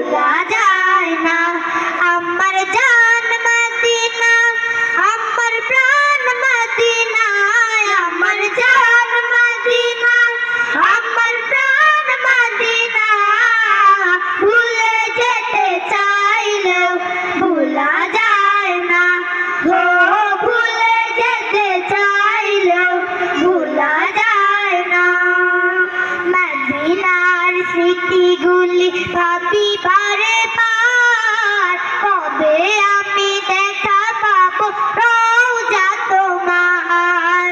ভোলা যায় না। আমার জান মদিনা, আমার প্রাণ মদিনা, আমার জান মদিনা, আমার প্রাণ মদিনা। ভুলে যেতে চাইলেও ভোলা যায় না, ও ভুলে যেতে চাইলেও ভোলা যায় না। মদিনার স্মৃতিগুলি ভাবি বারে বার, কবে আমি দেখা পাবো রওজা তোমার।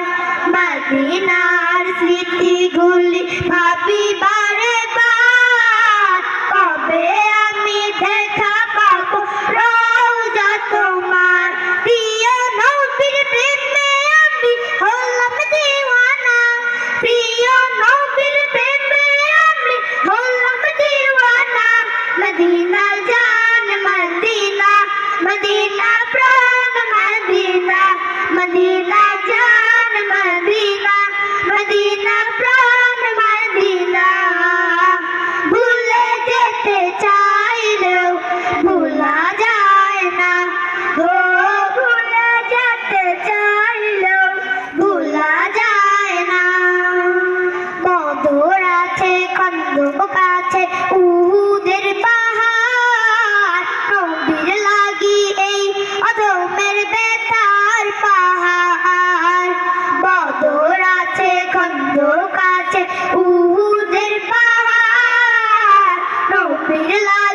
মদিনার স্মৃতিগুলি ভাবি বারে বার, কবে আমি দেখা পাবো রওজা তোমার। প্রিয় নবীর প্রেমে আমি হলাম দিওয়ানা, প্রিয় নবীর প্রেমে আমি হলাম দিওয়ানা। মদিনা জান মদিনা, মদিনা প্রাণ মদিনা, মদিনা জান মদিনা, মদিনা প্রাণ মদিনা। ভুলে যেতে চাইলেও ভোলা যায় না, ও ভুলে যেতে চাইলেও ভোলা যায় না। বদর আছে, খন্দক আছে, উহুদের পাহাড়, নবীর লাগি এই অদমের বেতার পাহাড়। বদর আছে, খন্দক আছে, উহুদের পাহাড়, নবীর লাগি